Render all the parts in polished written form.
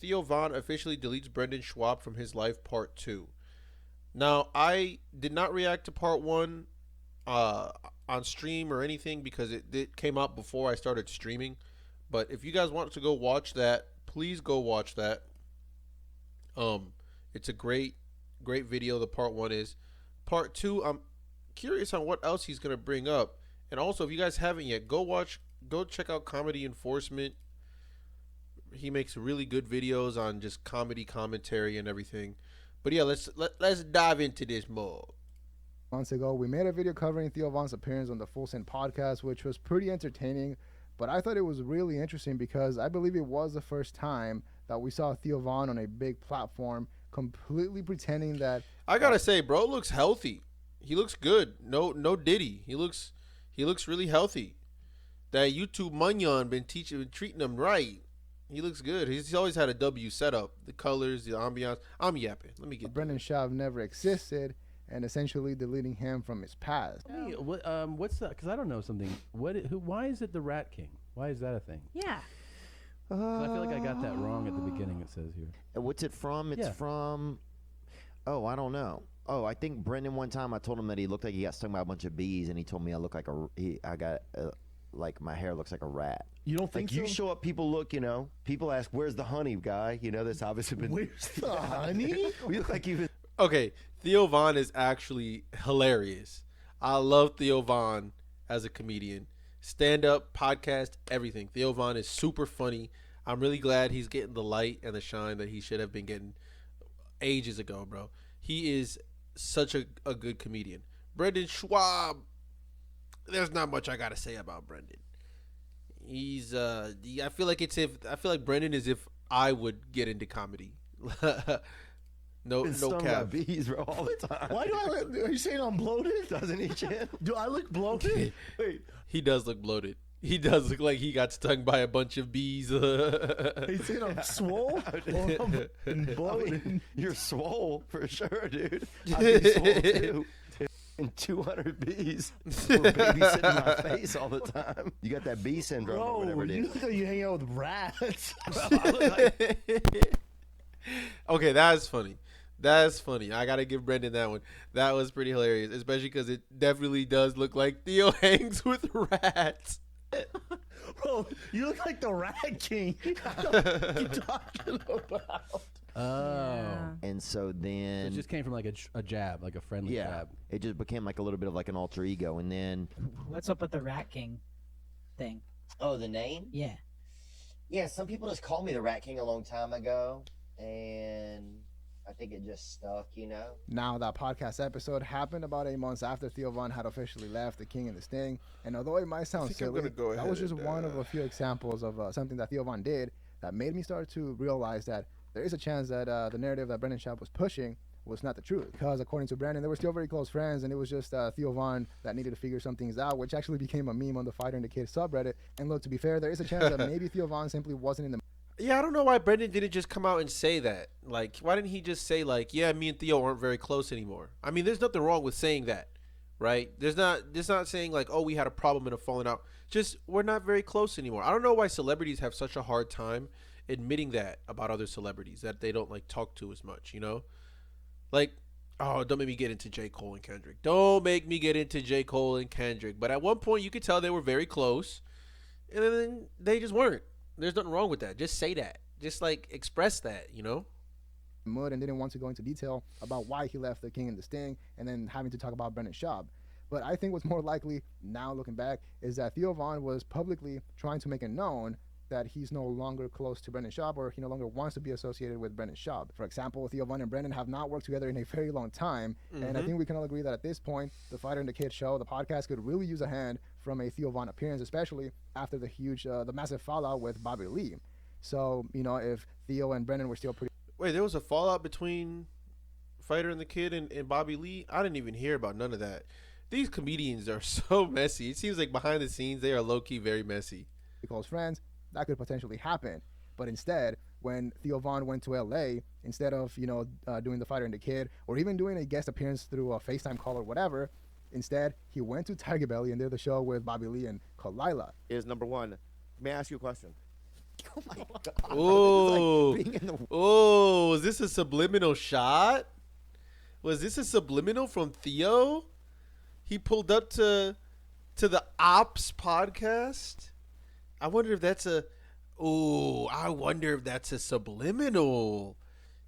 Theo Von officially deletes Brendan Schwab from his life, part two. Now, I did not react to part one uh, on stream or anything because it came out before I started streaming. But if you guys want to go watch that, please go watch that. Um, it's a great video. The part one is. Part two, I'm curious on what else he's gonna bring up. And also, if you guys haven't yet, go check out Comedy Enforcement. He makes really good videos on just comedy commentary and everything. But yeah, let's dive into this more. Months ago, we made a video covering Theo Von's appearance on the Full Send podcast, which was pretty entertaining. But I thought it was really interesting because I believe it was the first time that we saw Theo Von on a big platform completely pretending that. I gotta say, bro looks healthy. He looks good. No Diddy. He looks really healthy. That YouTube Munyon been treating him right. He looks good. He's always had a W setup. The colors, the ambiance. I'm yapping. Let me get Brendan Schaub never existed, and essentially deleting him from his past. Hey, what's that? Because I don't know something. Why is it the Rat King? Why is that a thing? Yeah. 'Cause I feel like I got that wrong at the beginning. It says here. What's it from? It's Yeah. from. Oh, I don't know. Oh, I think Brendan. One time I told him that he looked like he got stung by a bunch of bees, and he told me I look like I got like my hair looks like a rat. You don't think Like you so? show up, people look. People ask, "Where's the honey, guy?" That's obviously been. Where's the honey? We look like you've been. Okay, Theo Von is actually hilarious. I love Theo Von as a comedian. Stand up, podcast, everything. Theo Von is super funny. I'm really glad he's getting the light and the shine that he should have been getting ages ago, bro. He is such a good comedian. Brendan Schwab, there's not much I gotta say about Brendan. He's I feel like Brendan is if I would get into comedy. No Been stung by cap. bees, bro, all the time. Why do I look? Are you saying I'm bloated? Doesn't he, Chan? Do I look bloated? Wait, He does look bloated. He does look like he got stung by a bunch of bees. are you saying I'm swole? Or I'm bloated? You're swole for sure, dude. I've been swole too. And 200 bees were babysitting my face all the time. You got that bee syndrome or Bro, whatever, you dude. look like you hang out with rats. Okay, that's funny. That's funny. I gotta give Brendan that one. That was pretty hilarious, especially because it definitely does look like Theo hangs with rats. Bro, you look like the Rat King. What are you talking about? Oh. Yeah. And so So then, it just came from like a jab, like a friendly yeah, jab. it just became like a little bit of like an alter ego. And then, What's up with the Rat King thing? Oh, the name? Yeah. Yeah, some people just called me the Rat King a long time ago, and I think it just stuck. Now, that podcast episode happened about 8 months after Theo Von had officially left The King and the Sting. And although it might sound think I'm silly, gonna go that was ahead just and, one of a few examples of something that Theo Von did that made me start to realize that there is a chance that the narrative that Brendan Schaub was pushing was not the truth. Because according to Brandon, they were still very close friends, and it was just Theo Von that needed to figure some things out, which actually became a meme on the Fighter and the Kid subreddit. And look, to be fair, there is a chance that maybe Theo Von simply wasn't in the Yeah, I don't know why Brendan didn't just come out and say that. Like, why didn't he just say like, yeah, me and Theo aren't very close anymore? I mean, there's nothing wrong with saying that, right? There's not saying like, oh, we had a problem and a falling out. Just we're not very close anymore. I don't know why celebrities have such a hard time admitting that about other celebrities that they don't like talk to as much, Like, oh, don't make me get into J. Cole and Kendrick. Don't make me get into J. Cole and Kendrick. But at one point, you could tell they were very close, and then they just weren't. There's nothing wrong with that. Just say that. Just like express that. mud and didn't want to go into detail about why he left The King and the Sting and then having to talk about Brendan Schaub. But I think what's more likely, now looking back, is that Theo Von was publicly trying to make it known that he's no longer close to Brendan Schaub, or he no longer wants to be associated with Brendan Schaub. For example, Theo Von and Brendan have not worked together in a very long time, and I think we can all agree that at this point, the Fighter and the Kid show, the podcast, could really use a hand from a Theo Von appearance, especially after the massive fallout with Bobby Lee. So, if Theo and Brendan were still pretty Wait, there was a fallout between Fighter and the Kid and Bobby Lee? I didn't even hear about none of that. These comedians are so messy. It seems like behind the scenes, they are low-key very messy. close friends, that could potentially happen. But instead, when Theo Von went to LA, instead of doing the Fighter and the Kid, or even doing a guest appearance through a FaceTime call or whatever, instead he went to Tiger Belly and did the show with Bobby Lee and Kalila. Is number one. May I ask you a question? Oh my god! Ooh. It's like being in the Oh, was this a subliminal shot? Was this a subliminal from Theo? He pulled up to the Ops podcast. I wonder if that's a. Ooh, I wonder if that's a subliminal.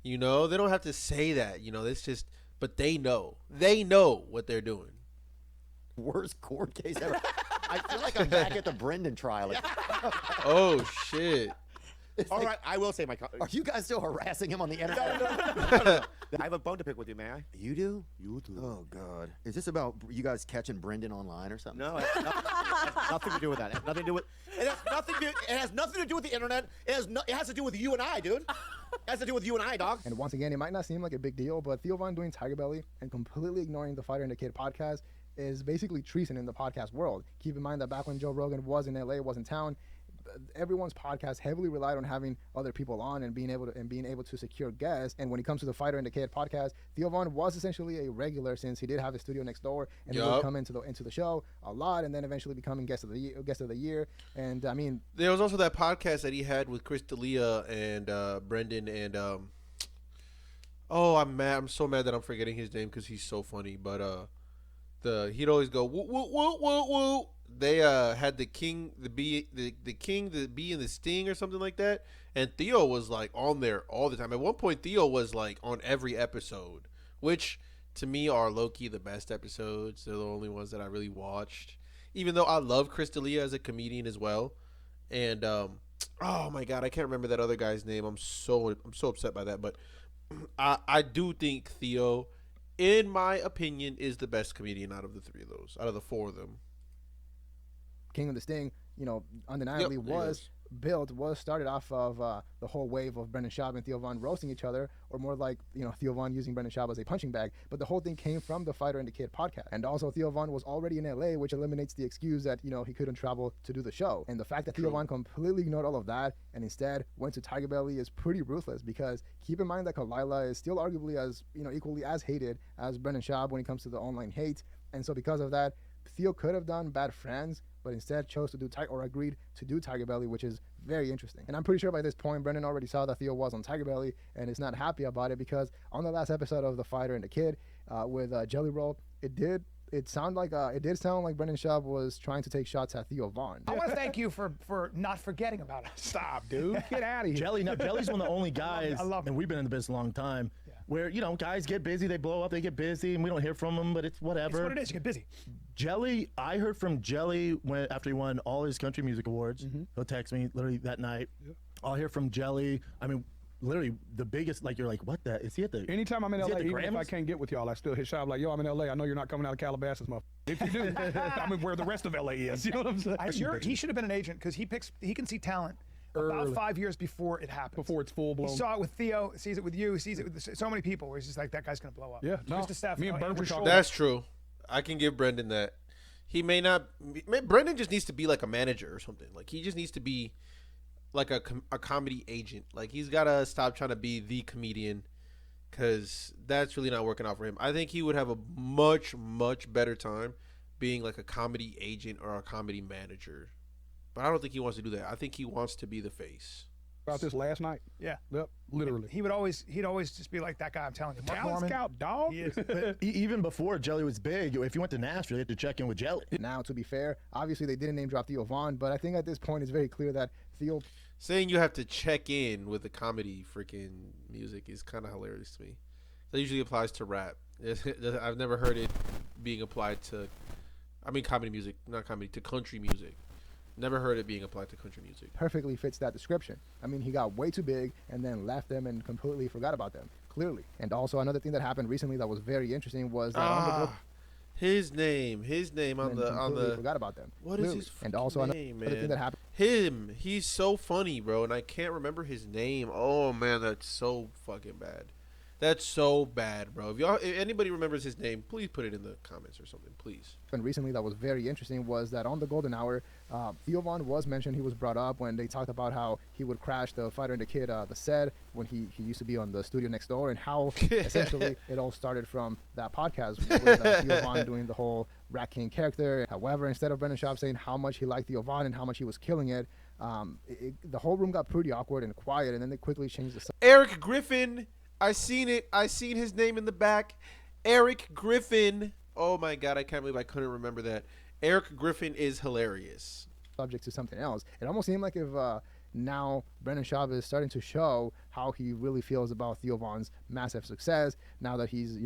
You know, they don't have to say that. You know, it's just, but they know. They know what they're doing. worst court case ever. I feel like I'm back at the Brendan trial. Oh shit. All right, I will say my. Are you guys still harassing him on the internet? I have a bone to pick with you, may I? You do? You do. Oh God. Is this about you guys catching Brendan online or something? No, it has nothing to do with that. It has nothing to do with. It has nothing to. It has nothing to do with the internet. It has to do with you and I, dude. It has to do with you and I, dog. And once again, it might not seem like a big deal, but Theo Von doing Tiger Belly and completely ignoring the Fighter and the Kid podcast is basically treason in the podcast world. Keep in mind that back when Joe Rogan was in LA, was in town, everyone's podcast heavily relied on having other people on and being able to secure guests. And when it comes to the Fighter and the Kid podcast, Theo Von was essentially a regular since he did have a studio next door and he would come into the show a lot, and then eventually becoming guest of the year. And I mean, there was also that podcast that he had with Chris D'Elia and Brendan and oh, I'm mad. I'm so mad that I'm forgetting his name because he's so funny. But he'd always go woo woo woo woo woo. They had the king, the bee, the king, the bee, and the sting, or something like that. And Theo was like on there all the time. At one point, Theo was like on every episode, which to me are low key the best episodes. They're the only ones that I really watched. Even though I love Chris D'Elia as a comedian as well. And oh my god, I can't remember that other guy's name. I'm so upset by that. But I do think Theo, in my opinion, is the best comedian out of the three of those, out of the four of them. King of the Sting, you know, undeniably was started off of the whole wave of Brendan Schaub and Theo Von roasting each other, or more like, you know, Theo Von using Brendan Schaub as a punching bag. But the whole thing came from the Fighter and the Kid podcast. And also Theo Von was already in LA, which eliminates the excuse that, you know, he couldn't travel to do the show. And the fact that Theo Von completely ignored all of that and instead went to Tiger Belly is pretty ruthless, because keep in mind that Kalila is still arguably as, you know, equally as hated as Brendan Schaub when it comes to the online hate. And so because of that, Theo could have done Bad Friends, but instead chose to do agreed to do Tiger Belly, which is very interesting. And I'm pretty sure by this point, Brendan already saw that Theo was on Tiger Belly and is not happy about it, because on the last episode of The Fighter and the Kid with Jelly Roll, it did sound like Brendan Schaub was trying to take shots at Theo Von. I want to thank you for not forgetting about us. Stop, dude. Get out of here. Jelly's one of the only guys, I love him. and we've been in the business a long time, where, you know, guys get busy, they blow up, they get busy, and we don't hear from them, but it's whatever. It's what it is. You get busy. Jelly, I heard from Jelly after he won all his country music awards. He'll text me literally that night. I'll hear from Jelly. I mean, literally the biggest, like, you're like, what the? Is he at the? Anytime I'm in is he LA, at the even if I Grammys? can't get with y'all, I still hit Schaub like, yo, I'm in LA. I know you're not coming out of Calabasas, motherfucker. If you do, I mean, where the rest of LA is. You know what I'm saying? He should have been an agent, because he can see talent about Early. 5 years before it happens. Before it's full blown. He saw it with Theo, sees it with you, sees it with so many people, where he's just like, that guy's going to blow up. Yeah, no, Mr. Steph, me and Bert were talking. That's true. I can give Brendan that. He may not. Brendan just needs to be like a manager or something. Like, he just needs to be like a comedy agent. Like, he's got to stop trying to be the comedian, because that's really not working out for him. I think he would have a much, much better time being like a comedy agent or a comedy manager. But I don't think he wants to do that. I think he wants to be the face. About this last night. Yeah. Yep, literally. He'd always just be like, that guy, I'm telling you. Mark Talent Norman, scout, dog. he is. But even before Jelly was big, if you went to Nashville, you had to check in with Jelly. Now, to be fair, obviously they didn't name drop Theo Von, but I think at this point it's very clear that Theo Saying you have to check in with the comedy freaking music is kind of hilarious to me. That usually applies to rap. I've never heard it being applied to, I mean, comedy music, not comedy, to country music. Never heard it being applied to country music. perfectly fits that description. I mean, he got way too big and then left them and completely forgot about them, clearly. And also another thing that happened recently that was very interesting was that on the book, His name on and the completely forgot about them. What is clearly. his And also name, another thing man? that happened. Him. He's so funny, bro, and I can't remember his name. Oh man, that's so fucking bad. That's so bad, bro. If anybody remembers his name, please put it in the comments or something, please. And recently that was very interesting was that on the Golden Hour, Theo Von was mentioned. He was brought up when they talked about how he would crash the Fighter and the Kid, the set, when he used to be on the studio next door, and how essentially it all started from that podcast with Theo Von doing the whole Rat King character. However, instead of Brendan Schaub saying how much he liked Theo Von and how much he was killing it, The whole room got pretty awkward and quiet, and then they quickly changed the subject. Eric Griffin. I seen it. I seen his name in the back. Eric Griffin. Oh my God, I can't believe I couldn't remember that. Eric Griffin is hilarious. Subject to something else. It almost seemed like if now Brendan Schaub is starting to show how he really feels about Theo Von's massive success now that he's,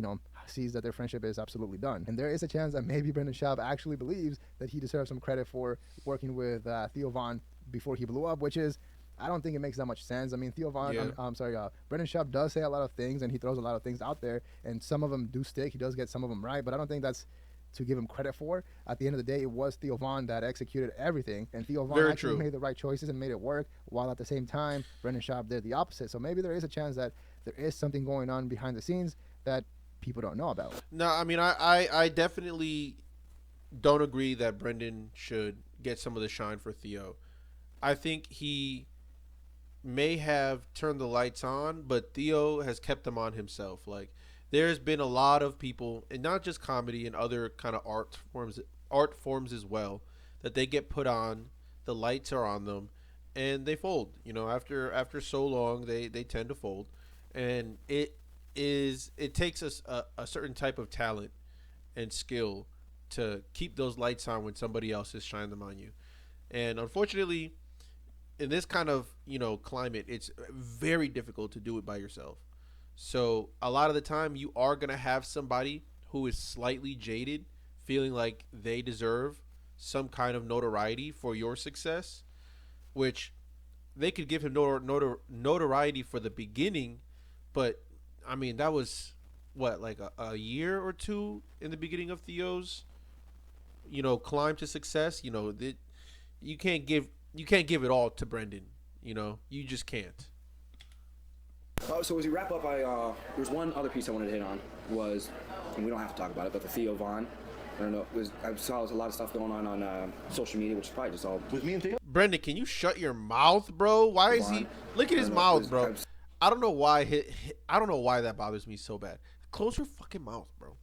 sees that their friendship is absolutely done. And there is a chance that maybe Brendan Schaub actually believes that he deserves some credit for working with Theo Von before he blew up, which is, I don't think it makes that much sense. I mean, Theo Von, Yeah. Brendan Schaub does say a lot of things and he throws a lot of things out there, and some of them do stick. He does get some of them right, but I don't think that's to give him credit for. At the end of the day, it was Theo Von that executed everything, and Theo Von actually made the right choices and made it work, while at the same time, Brendan Schaub did the opposite. So maybe there is a chance that there is something going on behind the scenes that people don't know about. No, I mean, I definitely don't agree that Brendan should get some of the shine for Theo. I think he may have turned the lights on, but Theo has kept them on himself. Like, there's been a lot of people, and not just comedy and other kind of art forms as well, that they get put on, the lights are on them, and they fold. After so long, they tend to fold, and it takes us a certain type of talent and skill to keep those lights on when somebody else is shining them on you. And unfortunately, in this kind of climate, it's very difficult to do it by yourself. So a lot of the time you are going to have somebody who is slightly jaded, feeling like they deserve some kind of notoriety for your success, which they could give him notoriety for the beginning. But I mean, that was what, like a year or two in the beginning of Theo's, climb to success. You can't give it all to Brendan. You just can't. So as we wrap up, there's one other piece I wanted to hit on was, and we don't have to talk about it, but the Theo Von. I don't know. I saw there's a lot of stuff going on social media, which is probably just all with me and Theo. Brendan, can you shut your mouth, bro? Why is he? Look at his mouth, bro. I don't know why. I don't know why that bothers me so bad. Close your fucking mouth, bro.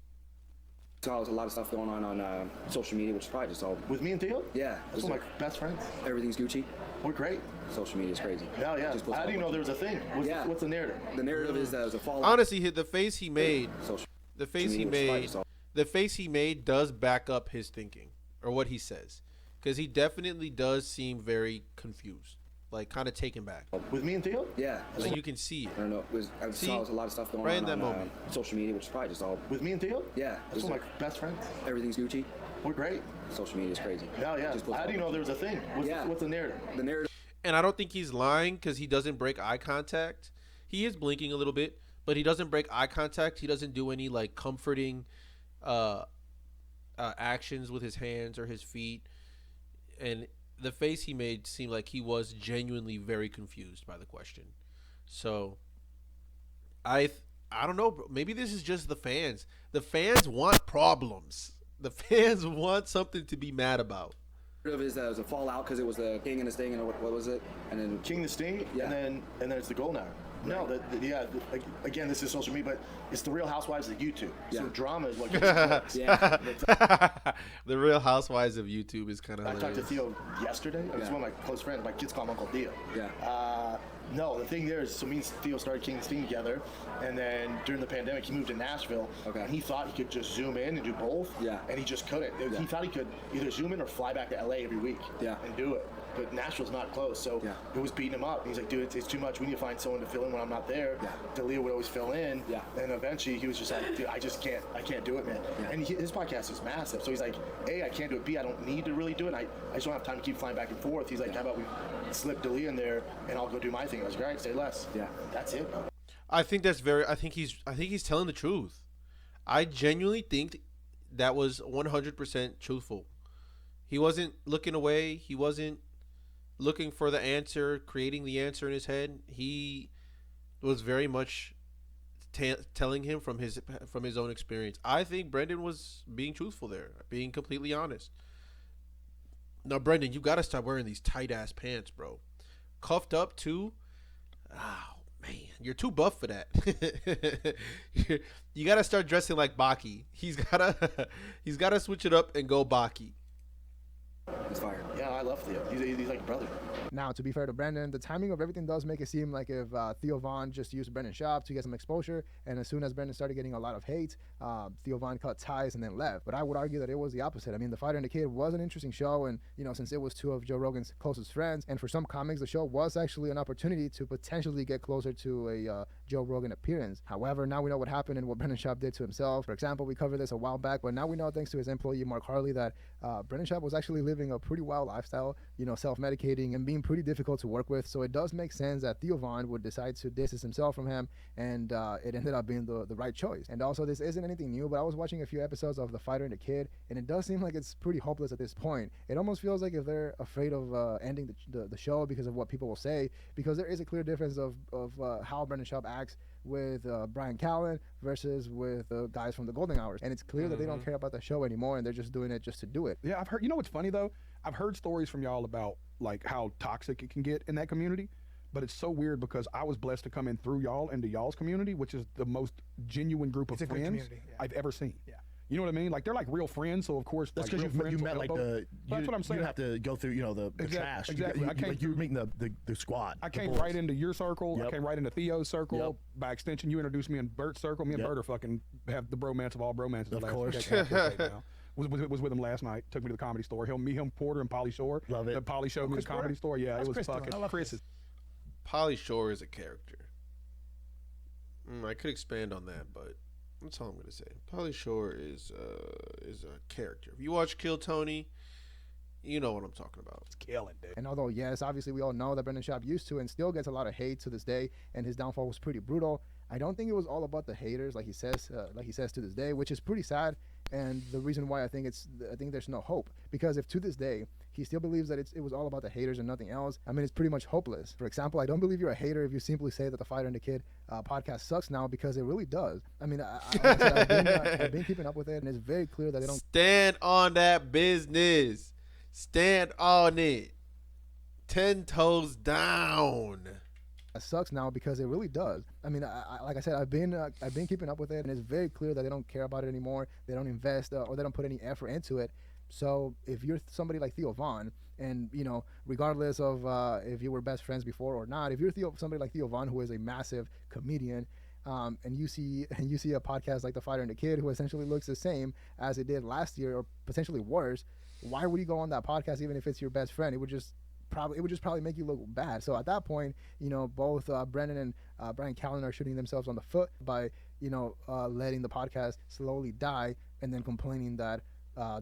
So there's a lot of stuff going on social media, which is probably just all with me and Theo. Yeah, that's one of my best friends. Everything's Gucci. We're great. Social media is crazy. Hell yeah. How do you know there was a thing? What's the narrative? The narrative is that it was a fallout. Honestly, the face he made, the face he made does back up his thinking or what he says, because he definitely does seem very confused, like kind of taken back. With me and Theo? Yeah. Like you can see it. I don't know. I saw there's a lot of stuff going right on in that moment. Social media, which is probably just all with me and Theo. Yeah. That's one of my best friends. Everything's Gucci. We're great. Social media is crazy. Hell yeah. How do you know there was a thing? What's the narrative? The narrative. And I don't think he's lying, because he doesn't break eye contact. He is blinking a little bit, but he doesn't break eye contact. He doesn't do any like comforting actions with his hands or his feet. And the face he made seemed like he was genuinely very confused by the question. So I don't know, bro. Maybe this is just the fans. The fans want problems. The fans want something to be mad about. Is that it was a fallout because it was the King and the Sting, and what was it? And then King and the Sting, yeah. and then it's the Golden Hour. No, again, this is social media, but it's the Real Housewives of YouTube. Yeah. So drama is what gets clicks. Yeah. The Real Housewives of YouTube is kind of hilarious. I talked to Theo yesterday. It's one of my close friends. My kids call him Uncle Theo. Yeah. No, the thing there is, so me and Theo started King and Sting together, and then during the pandemic, he moved to Nashville, and he thought he could just zoom in and do both, and he just couldn't. He thought he could either zoom in or fly back to LA every week and do it. But Nashville's not close, so it was beating him up. And he's like, dude, it's too much. We need to find someone to fill in when I'm not there. Dalia would always fill in. And eventually he was just like, dude, I can't do it, man. And his podcast is massive. So he's like, A, I can't do it. B, I don't need to really do it. I just don't have time to keep flying back and forth. He's like, how about we slip Dalia in there and I'll go do my thing. I was like, all right, say less. Yeah. That's it. I think he's telling the truth. I genuinely think that was 100% truthful. He wasn't looking away. He wasn't looking for the answer, creating the answer in his head. He was very much telling him from his own experience. I think Brendan was being truthful there, being completely honest. Now, Brendan, you got to stop wearing these tight ass pants, bro. Cuffed up too. Oh man, you're too buff for that. You got to start dressing like Baki. He's gotta switch it up and go Baki. It's fire. Yeah, I love Theo. He's like a brother. Now, to be fair to Brendan, the timing of everything does make it seem like if Theo Von just used Brendan Schaub to get some exposure, and as soon as Brendan started getting a lot of hate, Theo Von cut ties and then left. But I would argue that it was the opposite. I mean, The Fighter and the Kid was an interesting show, and since it was two of Joe Rogan's closest friends, and for some comics, the show was actually an opportunity to potentially get closer to a Joe Rogan appearance. However, now we know what happened and what Brendan Schaub did to himself. For example, we covered this a while back, but now we know thanks to his employee Mark Harley that Brendan Schaub was actually living a pretty wild lifestyle, self-medicating and being pretty difficult to work with. So it does make sense that Theo Von would decide to distance himself from him, and it ended up being the right choice. And also, this isn't anything new, but I was watching a few episodes of The Fighter and the Kid, and it does seem like it's pretty hopeless at this point. It almost feels like if they're afraid of ending the show because of what people will say, because there is a clear difference of how Brendan Schaub acts with Brian Callen versus with the guys from the Golden Hours, and it's clear that they don't care about the show anymore, and they're just doing it just to do it. Yeah, I've heard. You know what's funny though? I've heard stories from y'all about like how toxic it can get in that community, but it's so weird because I was blessed to come in through y'all into y'all's community, which is the most genuine group of friends I've ever seen. Yeah. You know what I mean? Like they're like real friends, so of course that's because like, you met like the. That's what I'm saying. You have to go through the trash. Exactly. You were meeting the squad. I came right into your circle. Yep. I came right into Theo's circle. Yep. By extension, you introduced me in Bert's circle. Me and Yep. Bert are fucking have the bromance of all bromances. Of last course. week. Right now. Was with him last night. Took me to the Comedy Store. Him, Porter, and Polly Shore. Love it. Polly showed me the Comedy Store. Yeah, That's it was Chris fucking. Store. I love Chris's. Polly Shore is a character. I could expand on that, but that's all I'm gonna say. Polly Shore is a character. If you watch Kill Tony, you know what I'm talking about. It's killing, dude. And although, yes, obviously we all know that Brendan Schaub used to and still gets a lot of hate to this day, and his downfall was pretty brutal, I don't think it was all about the haters, like he says to this day, which is pretty sad. And the reason why I think there's no hope, because if to this day he still believes that it was all about the haters and nothing else, I mean, it's pretty much hopeless. For example, I don't believe you're a hater if you simply say that the Fighter and the Kid podcast sucks now, because it really does. I mean, I've been keeping up with it, and it's very clear that they don't stand on that business. Stand on it. 10 toes down. It sucks now, because it really does. I mean, like I said, I've been keeping up with it, and it's very clear that they don't care about it anymore. They don't invest or they don't put any effort into it. So if you're somebody like Theo Von, and regardless of if you were best friends before or not, if you're somebody like Theo Von, who is a massive comedian, and you see a podcast like The Fighter and the Kid, who essentially looks the same as it did last year or potentially worse, why would you go on that podcast even if it's your best friend? It would just probably make you look bad. So at that point, both Brendan and Brian Callen are shooting themselves on the foot by letting the podcast slowly die and then complaining that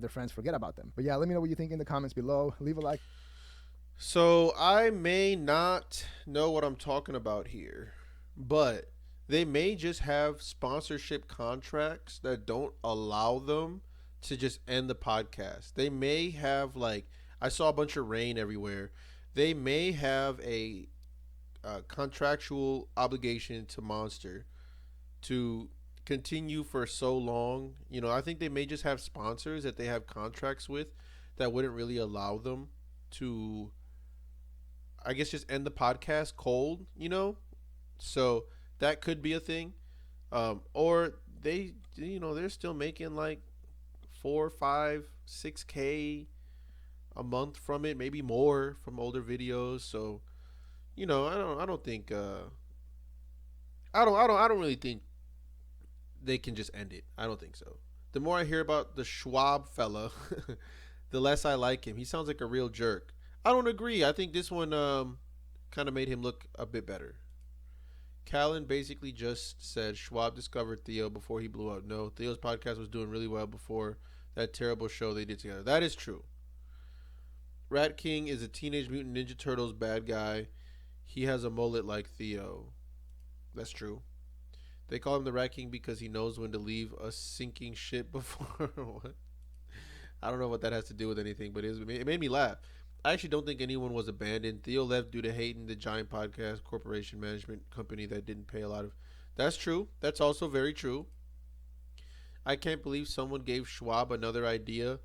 their friends forget about them. But yeah, let me know what you think in the comments below. Leave a like. So I may not know what I'm talking about here, but they may just have sponsorship contracts that don't allow them to just end the podcast. They may have, like, I saw a bunch of rain everywhere. They may have a contractual obligation to Monster to continue for so long. I think they may just have sponsors that they have contracts with that wouldn't really allow them to, I guess, just end the podcast cold, So that could be a thing. Or they, they're still making like 4, 5, 6K a month from it, maybe more from older videos. So, I don't think I don't really think they can just end it. I don't think so. The more I hear about the Schuab fella, the less I like him. He sounds like a real jerk. I don't agree. I think this one kind of made him look a bit better. Callen basically just said Schuab discovered Theo before he blew up. No, Theo's podcast was doing really well before that terrible show they did together. That is true. Rat King is a Teenage Mutant Ninja Turtles bad guy. He has a mullet like Theo. That's true. They call him the Rat King because he knows when to leave a sinking ship before. What? I don't know what that has to do with anything, but it made me laugh. I actually don't think anyone was abandoned. Theo left due to hating the giant podcast corporation management company that didn't pay a lot of. That's true. That's also very true. I can't believe someone gave Schuab another idea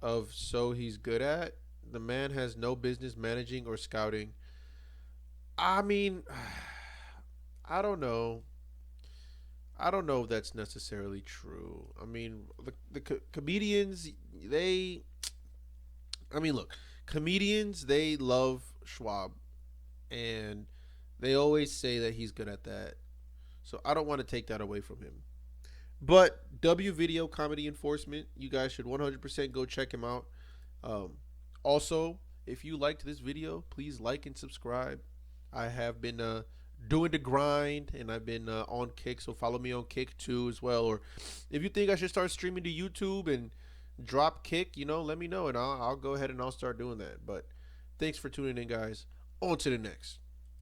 of so he's good at. The man has no business managing or scouting. I mean, I don't know. I don't know if that's necessarily true. I mean, the comedians, look, comedians, they love Schwab, and they always say that he's good at that. So I don't want to take that away from him. But W Video Comedy Enforcement, you guys should 100% go check him out. Also, if you liked this video, please like and subscribe. I have been doing the grind, and I've been on Kick, so follow me on Kick too as well. Or if you think I should start streaming to YouTube and drop Kick, let me know, and I'll go ahead and I'll start doing that. But thanks for tuning in, guys. On to the next.